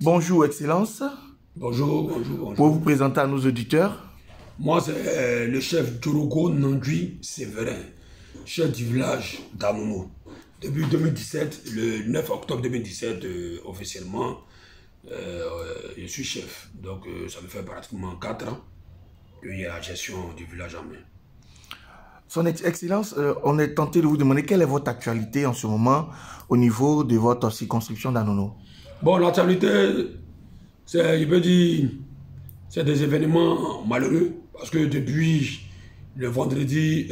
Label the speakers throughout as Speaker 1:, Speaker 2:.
Speaker 1: Bonjour, Excellence.
Speaker 2: Bonjour, bonjour, bonjour.
Speaker 1: Pour vous présenter à nos auditeurs.
Speaker 2: Moi, c'est le chef Djorogo Nandui Séverin, chef du village d'Anono. Depuis 2017, le 9 octobre 2017, officiellement, je suis chef. Donc, ça me fait pratiquement 4 ans qu'il y a la gestion du village en main.
Speaker 1: Son Excellence, on est tenté de vous demander quelle est votre actualité en ce moment au niveau de votre circonscription d'Anono.
Speaker 2: Bon, l'actualité, je peux dire, c'est des événements malheureux parce que depuis le vendredi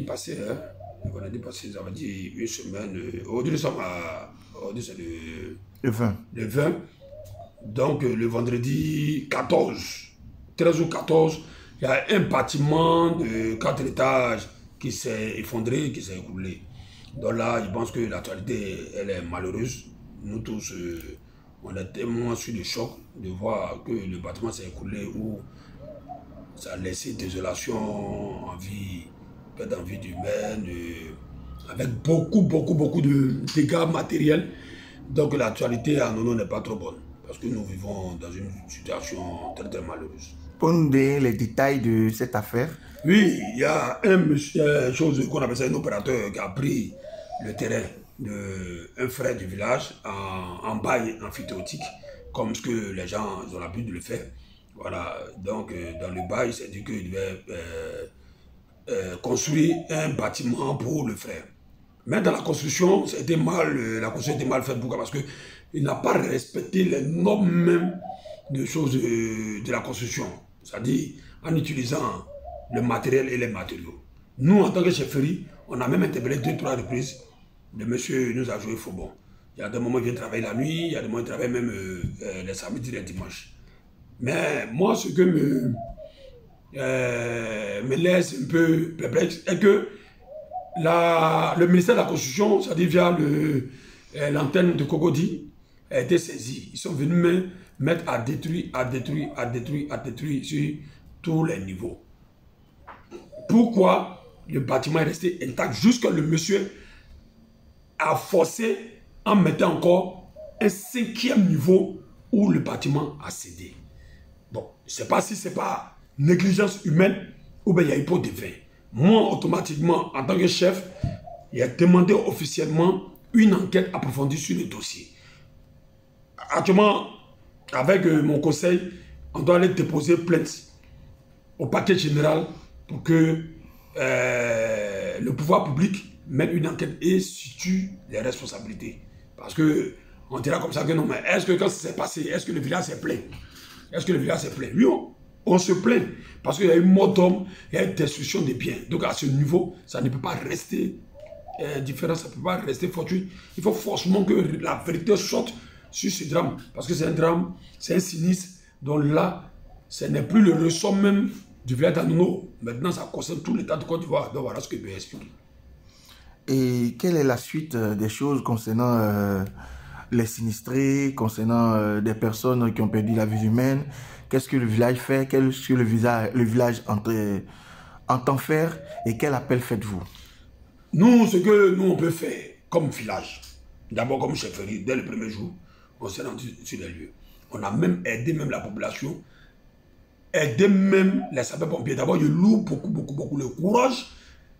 Speaker 2: passé, ça veut dire une semaine. Aujourd'hui, c'est
Speaker 1: Le 20.
Speaker 2: le 20. Donc, le vendredi 14, 13 ou 14, il y a un bâtiment de 4 étages qui s'est effondré, qui s'est écroulé. Donc là, je pense que l'actualité, elle est malheureuse. Nous tous, on est tellement sur le choc de voir que le bâtiment s'est écroulé ou ça a laissé désolation, perte d'envie humaine, avec beaucoup de dégâts matériels. Donc l'actualité à Nono n'est pas trop bonne, parce que nous vivons dans une situation très malheureuse.
Speaker 1: Pour nous donner les détails de cette affaire.
Speaker 2: Oui, il y a un chose qu'on appelle ça un opérateur qui a pris le terrain d'un frère du village en bail amphithéotique, comme ce que les gens ont l'habitude de le faire. Voilà, donc dans le bail, c'est dit qu'il devait construire un bâtiment pour le frère. Mais dans la construction, la construction était mal faite. Pourquoi? Parce qu'il n'a pas respecté les normes même de choses de la construction. C'est-à-dire en utilisant le matériel et les matériaux. Nous, en tant que chefferie, on a même interpellé 2-3 reprises. Le monsieur nous a joué faux bon. Il y a des moments où il vient travailler la nuit, il y a des moments où il travaille même les samedis et les dimanches. Mais moi, ce que me laisse un peu perplexe est que le ministère de la Construction, c'est-à-dire via l'antenne de Cocody, a été saisi. Ils sont venus me mettre à détruire sur tous les niveaux. Pourquoi le bâtiment est resté intact jusqu'à le monsieur a forcé en mettant encore un 5e niveau où le bâtiment a cédé. Bon, je ne sais pas si ce n'est pas négligence humaine ou bien il y a eu pot de vin. Moi, automatiquement, en tant que chef, il a demandé officiellement une enquête approfondie sur le dossier. Actuellement, avec mon conseil, on doit aller déposer plainte au parquet général pour que le pouvoir public mette une enquête et situe les responsabilités. Parce que on dira comme ça que non, mais est-ce que quand ça s'est passé, est-ce que le village s'est plaint? Est-ce que le village s'est plaint? Oui, on se plaint parce qu'il y a eu mort d'homme, il y a eu destruction des biens. Donc à ce niveau, ça ne peut pas rester différent, ça ne peut pas rester fortuit. Il faut forcément que la vérité sorte sur ce drame. Parce que c'est un drame, c'est un sinistre. Donc là, ce n'est plus le ressort même du village d'Anono. Maintenant, ça concerne tout l'État de Côte d'Ivoire. Donc voilà ce que je peux expliquer.
Speaker 1: Et quelle est la suite des choses concernant les sinistrés, concernant des personnes qui ont perdu la vie humaine? Qu'est-ce que le village fait? Qu'est-ce que le village entend faire? Et quel appel faites-vous?
Speaker 2: Nous, ce que nous on peut faire comme village, d'abord comme chefferie, dès le premier jour, on s'est rendu sur les lieux. On a même aidé même la population, aidé même les sapeurs-pompiers. D'abord, je loue beaucoup le courage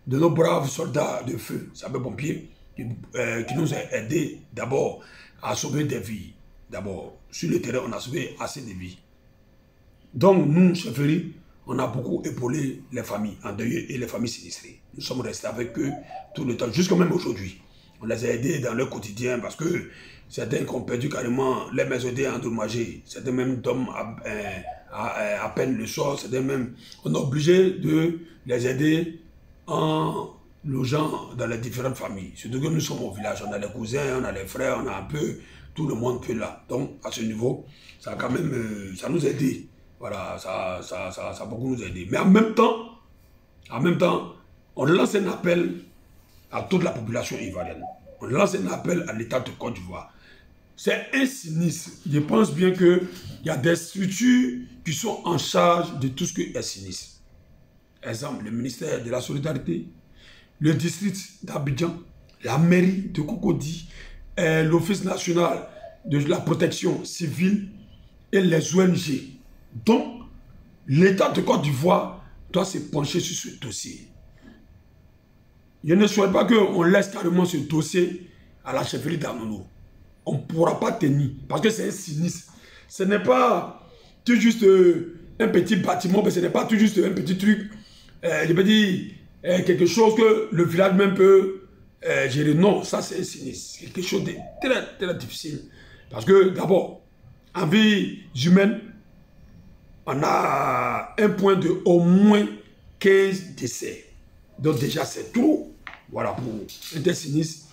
Speaker 2: de nos braves soldats de feu, sapeurs-pompiers, qui nous ont aidés d'abord à sauver des vies. D'abord, sur le terrain, on a sauvé assez de vies. Donc, nous, chefferie, on a beaucoup épaulé les familles endeuillées et les familles sinistrées. Nous sommes restés avec eux tout le temps, jusqu'à même aujourd'hui. On les a aidés dans leur quotidien parce que certains qui ont perdu carrément les maisons endommagées, certains même tombent à peine le soir, certains même, on est obligé de les aider en logeant dans les différentes familles. Surtout que nous sommes au village, on a les cousins, on a les frères, on a un peu, tout le monde peut là. Donc à ce niveau, ça a quand même, ça nous a aidé. Voilà, ça a beaucoup nous aidé. Mais en même temps, on lance un appel à toute la population ivoirienne. On lance un appel à l'État de Côte d'Ivoire. C'est un sinistre. Je pense bien qu'il y a des structures qui sont en charge de tout ce qui est sinistre. Exemple, le ministère de la Solidarité, le district d'Abidjan, la mairie de Cocody, l'Office national de la protection civile et les ONG. Donc, l'État de Côte d'Ivoire doit se pencher sur ce dossier. Je ne souhaite pas qu'on laisse carrément ce dossier à la chefferie d'Anono. On ne pourra pas tenir, parce que c'est un sinistre. Ce n'est pas tout juste un petit bâtiment, mais ce n'est pas tout juste un petit truc, je veux dire, quelque chose que le village même peut gérer. Non, ça c'est un sinistre. C'est quelque chose de très, très difficile. Parce que d'abord, en vie humaine, on a un point de au moins 15 décès. Donc déjà c'est trop. Voilà, pour un sinistre,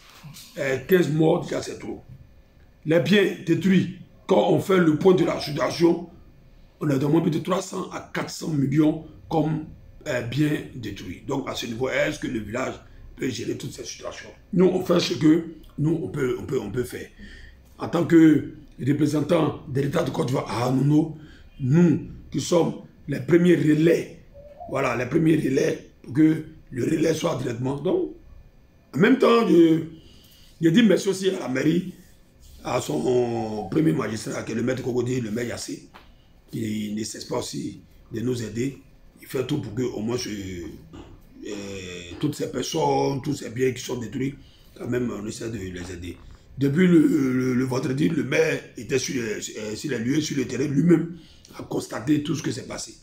Speaker 2: 15 morts, déjà c'est trop. Les biens détruits, quand on fait le point de la situation, on a demandé de 300 à 400 millions comme biens détruits. Donc à ce niveau, est-ce que le village peut gérer toutes ces situations? Nous, on fait ce que nous, on peut faire. En tant que représentants de l'État de Côte d'Ivoire à Anono, nous qui sommes les premiers relais, voilà, les premiers relais pour que le relais soit directement. Donc, en même temps, je dis merci aussi à la mairie, à son premier magistrat, qui est le maître Cocody, le maire Yassé, qui ne cesse pas aussi de nous aider. Il fait tout pour que au moins toutes ces personnes, tous ces biens qui sont détruits, quand même on essaie de les aider. Depuis le vendredi, le maire était sur les lieux, sur le terrain, lui-même a constaté tout ce qui s'est passé.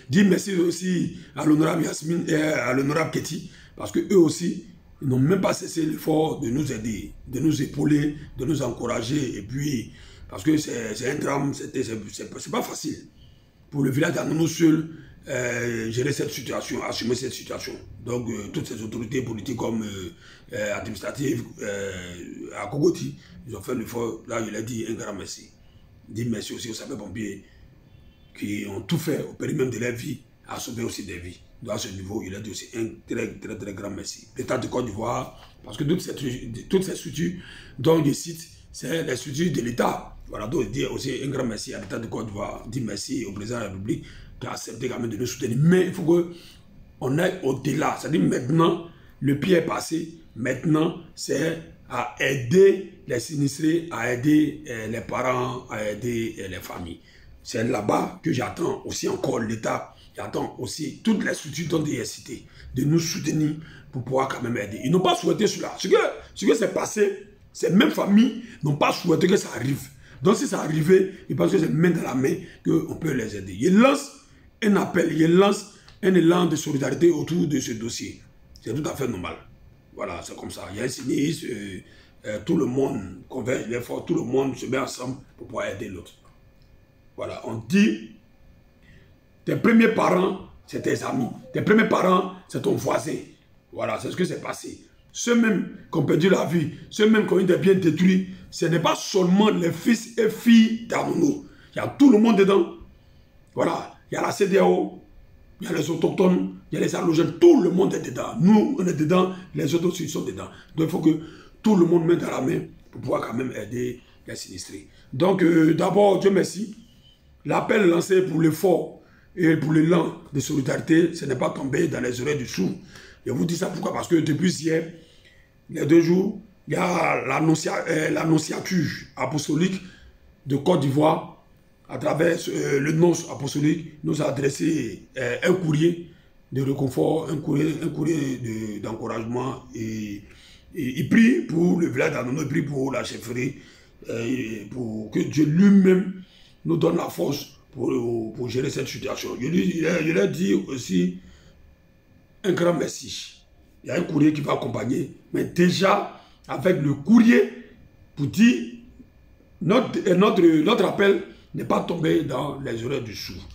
Speaker 2: Dis merci aussi à l'honorable Yasmine et à l'honorable Keti, parce qu'eux aussi, ils n'ont même pas cessé l'effort de nous aider, de nous épauler, de nous encourager. Et puis, parce que c'est un drame, c'est pas facile pour le village d'Anono seul gérer cette situation, assumer cette situation. Donc, toutes ces autorités politiques comme administratives à Cocody, ils ont fait l'effort. Là, je l'ai dit, un grand merci. Dis merci aussi aux sapeurs-pompiers qui ont tout fait au péril même de leur vie à sauver aussi des vies. Donc à ce niveau, il a dit aussi un très grand merci. L'État de Côte d'Ivoire, parce que toutes ces structures dont je cite, c'est les structures de l'État. Voilà, donc je dis aussi un grand merci à l'État de Côte d'Ivoire, dit merci au président de la République qui a accepté quand même de nous soutenir. Mais il faut qu'on aille au-delà. C'est-à-dire maintenant, le pied est passé. Maintenant, c'est à aider les sinistrés, à aider les parents, à aider les familles. C'est là-bas que j'attends aussi encore l'État. J'attends aussi toutes les structures dont j'ai cité de nous soutenir pour pouvoir quand même aider. Ils n'ont pas souhaité cela. Ce que s'est passé, ces mêmes familles n'ont pas souhaité que ça arrive. Donc si ça arrivait, ils pensent que c'est main dans la main qu'on peut les aider. Ils lancent un appel, ils lancent un élan de solidarité autour de ce dossier. C'est tout à fait normal. Voilà, c'est comme ça. Il y a un sinistre, tout le monde converge l'effort, tout le monde se met ensemble pour pouvoir aider l'autre. Voilà, on dit, tes premiers parents, c'est tes amis. Tes premiers parents, c'est ton voisin. Voilà, c'est ce qui s'est passé. Ceux mêmes qui ont perdu la vie, ceux mêmes qui ont eu des biens détruits, ce n'est pas seulement les fils et filles d'Anono. Il y a tout le monde dedans. Voilà, il y a la CEDEAO, il y a les autochtones, il y a les allogènes, tout le monde est dedans. Nous, on est dedans, les autres aussi sont dedans. Donc il faut que tout le monde mette dans la main pour pouvoir quand même aider les sinistrés. Donc d'abord, Dieu merci. L'appel lancé pour l'effort et pour l'élan de solidarité, ce n'est pas tombé dans les oreilles du sourd. Je vous dis ça pourquoi? Parce que depuis hier, les 2 jours, il y a l'annonciature apostolique de Côte d'Ivoire, à travers le nonce apostolique, nous a adressé un courrier de réconfort, un courrier d'encouragement. Et il prie pour le village d'Anono, il prie pour la chefferie, pour que Dieu lui-même nous donne la force pour gérer cette situation. Je lui ai dit aussi un grand merci. Il y a un courrier qui va accompagner, mais déjà avec le courrier pour dire notre appel n'est pas tombé dans les oreilles du sourd.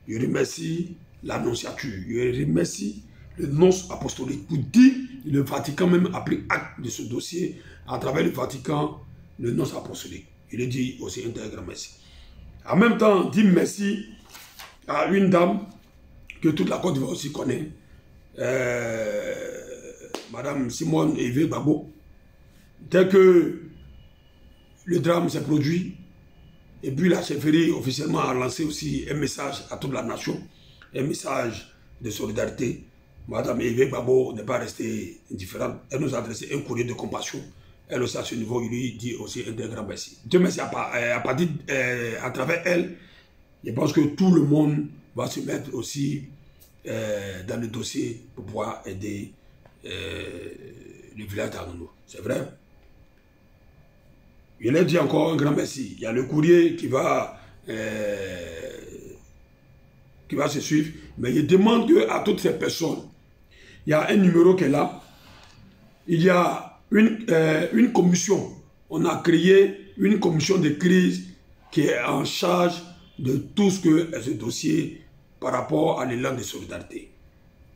Speaker 2: Je remercie l'annonciature, je remercie le nonce apostolique pour dire le Vatican même a pris acte de ce dossier à travers le Vatican, le nonce apostolique. Je lui dis aussi un très grand merci. En même temps, dire merci à une dame que toute la Côte d'Ivoire aussi connaît, Madame Simone Eve Babo. Dès que le drame s'est produit, et puis la chefferie officiellement a lancé aussi un message à toute la nation, un message de solidarité. Madame Yves Babo n'est pas restée indifférente. Elle nous a adressé un courrier de compassion. Elle aussi, à ce niveau, il lui dit aussi un très grand merci. Dieu merci, à partir, à travers elle, je pense que tout le monde va se mettre aussi dans le dossier pour pouvoir aider le village d'Anono. C'est vrai. Je l'ai dit encore un grand merci. Il y a le courrier qui va se suivre. Mais je demande à toutes ces personnes, il y a un numéro qui est là. Il y a une commission. On a créé une commission de crise qui est en charge de tout ce dossier par rapport à l'élan de solidarité.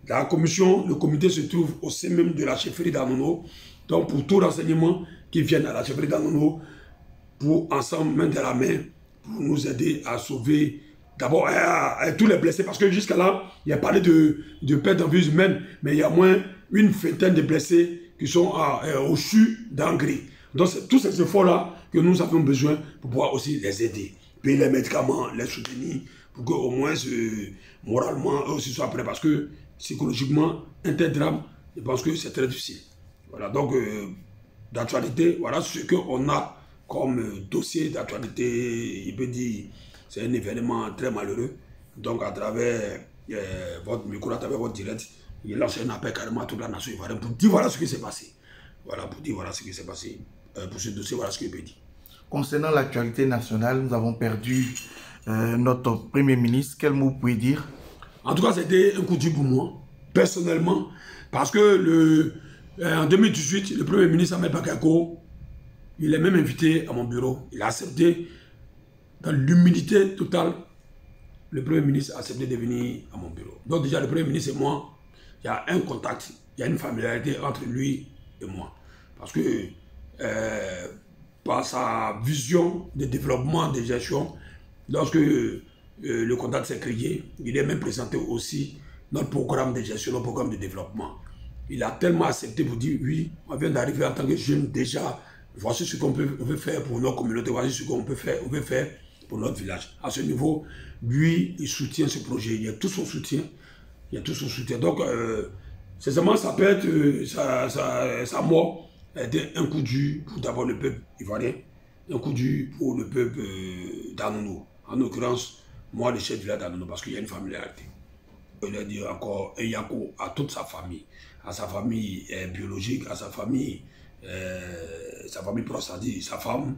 Speaker 2: La commission, le comité se trouve au sein même de la chefferie d'Anono. Donc pour tout renseignement qui viennent à la chefferie d'Anono, pour ensemble, main dans la main, pour nous aider à sauver d'abord tous les blessés. Parce que jusqu'à là, il y a parlé de perte en vie humaine, mais il y a moins une vingtaine de blessés qui sont au CHU d'Angry. Donc c'est tous ces efforts-là que nous avons besoin pour pouvoir aussi les aider. Payer les médicaments, les soutenir, pour qu'au moins moralement, eux aussi soient prêts. Parce que psychologiquement, un tel drame, je pense que c'est très difficile. Voilà, donc d'actualité, voilà ce qu'on a comme dossier d'actualité. Il peut dire c'est un événement très malheureux. Donc à travers votre micro, à travers votre direct, il lance un appel carrément à toute la nation ivoirienne pour dire voilà ce qui s'est passé. Voilà, pour dire voilà ce qui s'est passé. Pour ce dossier, voilà ce qu'il peut dire.
Speaker 1: Concernant l'actualité nationale, nous avons perdu notre Premier ministre. Quel mot vous pouvez dire?
Speaker 2: En tout cas, c'était un coup dur pour moi, personnellement, parce que en 2018, le Premier ministre Ahmed Bakayoko, il est même invité à mon bureau. Il a accepté, dans l'humilité totale, le Premier ministre a accepté de venir à mon bureau. Donc déjà, le Premier ministre et moi, il y a un contact, il y a une familiarité entre lui et moi. Parce que par sa vision de développement, de gestion, lorsque le contact s'est créé, il est même présenté aussi notre programme de gestion, notre programme de développement. Il a tellement accepté pour dire oui, on vient d'arriver en tant que jeune déjà, voici ce qu'on peut faire pour notre communauté, voici ce qu'on peut faire pour notre village. À ce niveau, lui, il soutient ce projet, il y a tout son soutien. Il y a tout son soutien. Donc, sincèrement, ça peut être, sa mort a été un coup dur pour d'abord le peuple ivoirien, un coup dur pour le peuple d'Anono. En l'occurrence, moi, le chef du village d'Anono, parce qu'il y a une familiarité. Il a dit encore Yako à toute sa famille biologique, à sa famille proche, c'est-à-dire sa femme,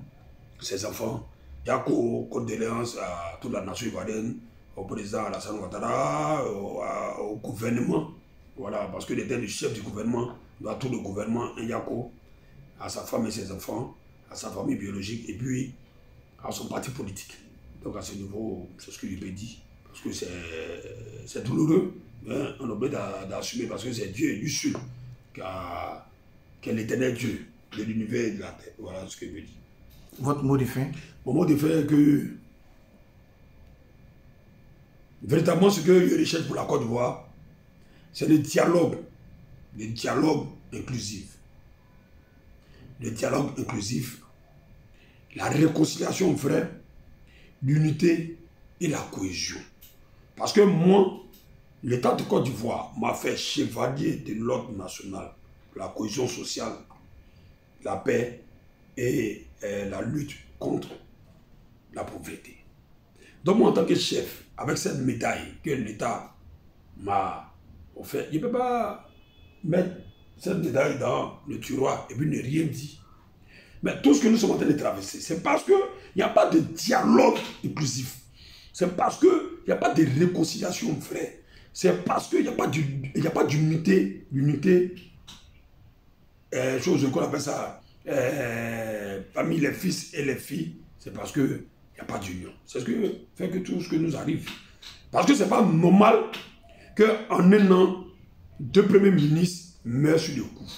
Speaker 2: ses enfants. Yako, condoléances à toute la nation ivoirienne, au président Alassane Ouattara, au gouvernement. Voilà, parce qu'il était le chef du gouvernement, dans tout le gouvernement, un Yako, à sa femme et ses enfants, à sa famille biologique, et puis à son parti politique. Donc à ce niveau, c'est ce que je peux dire. Parce que c'est douloureux, hein, on est obligé d'assumer, parce que c'est Dieu, lui seul, qui est l'éternel Dieu de l'univers et de la terre. Voilà ce que je veux dire.
Speaker 1: Votre mot de fin? Mon
Speaker 2: mot de fin est que véritablement ce que je recherche pour la Côte d'Ivoire, c'est le dialogue inclusif. Le dialogue inclusif, la réconciliation vraie, l'unité et la cohésion. Parce que moi, l'État de Côte d'Ivoire m'a fait chevalier de l'ordre national, la cohésion sociale, la paix et la lutte contre la pauvreté. Donc moi, en tant que chef, avec cette médaille que l'État m'a offert, je ne peux pas mettre cette médaille dans le tiroir et puis ne rien dire. Mais tout ce que nous sommes en train de traverser, c'est parce qu'il n'y a pas de dialogue inclusif. C'est parce qu'il n'y a pas de réconciliation vraie. C'est parce qu'il n'y a pas d'unité, chose qu'on appelle ça, parmi les fils et les filles, c'est parce qu'il n'y a pas d'union. C'est ce que fait que tout ce que nous arrive. Parce que ce n'est pas normal qu'en un an, 2 premiers ministres meurent sur le coup.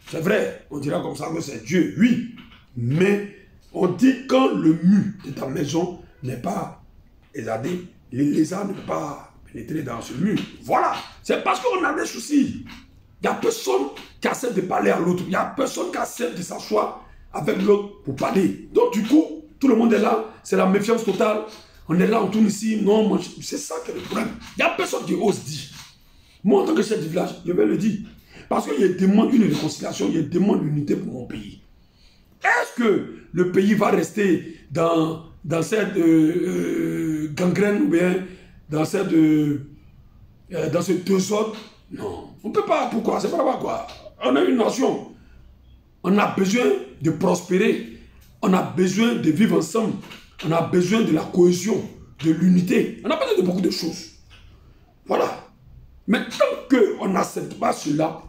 Speaker 2: C'est vrai, on dira comme ça que c'est Dieu, oui. Mais on dit quand le mur de ta maison n'est pas ésadé, les lézards ne peuvent pas pénétrer dans ce mur. Voilà, c'est parce qu'on a des soucis. Il n'y a personne qui accepte de parler à l'autre. Il n'y a personne qui accepte de s'asseoir avec l'autre pour parler. Donc du coup, tout le monde est là, c'est la méfiance totale. On est là, on tourne ici. Non, c'est ça qui est le problème. Il n'y a personne qui ose dire. Moi, en tant que chef du village, je vais le dire. Parce que je demande une réconciliation, je demande l'unité pour mon pays. Est-ce que le pays va rester dans cette gangrène ou bien dans ce désordre? Non, on ne peut pas. Pourquoi? C'est pas quoi. On a une nation. On a besoin de prospérer. On a besoin de vivre ensemble. On a besoin de la cohésion, de l'unité. On a besoin de beaucoup de choses. Voilà. Mais tant qu'on n'accepte pas cela,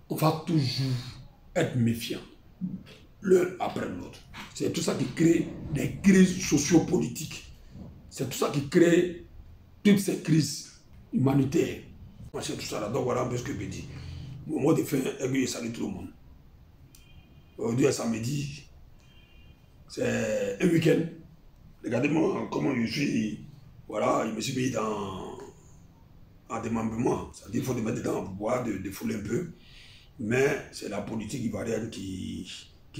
Speaker 2: on va toujours être méfiant, l'un après l'autre. C'est tout ça qui crée des crises sociopolitiques. C'est tout ça qui crée toutes ces crises humanitaires. Moi, c'est tout ça là. Donc voilà un peu ce que je dis. Mon mot de fin est que je salue tout le monde. Aujourd'hui, est samedi. C'est un week-end. Regardez-moi comment je suis. Voilà, je me suis mis en démembrement. C'est-à-dire qu'il faut te mettre dedans pour pouvoir défouler un peu. Mais c'est la politique ivoirienne qui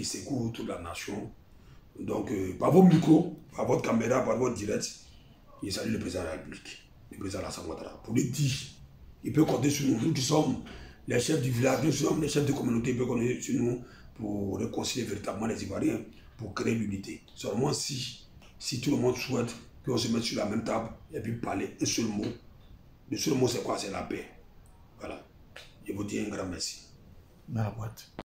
Speaker 2: secoue toute la nation. Donc, par vos micros, par votre caméra, par votre direct, je salue le président de la République, le président Alassane Ouattara, pour lui dire, il peut compter sur nous. Nous qui sommes les chefs du village, nous sommes les chefs de communauté, il peut compter sur nous pour réconcilier véritablement les Ivoiriens, pour créer l'unité. Seulement si tout le monde souhaite qu'on se mette sur la même table et puis parler un seul mot. Le seul mot c'est quoi? C'est la paix. Voilà. Je vous dis un grand merci.
Speaker 1: Ma boîte.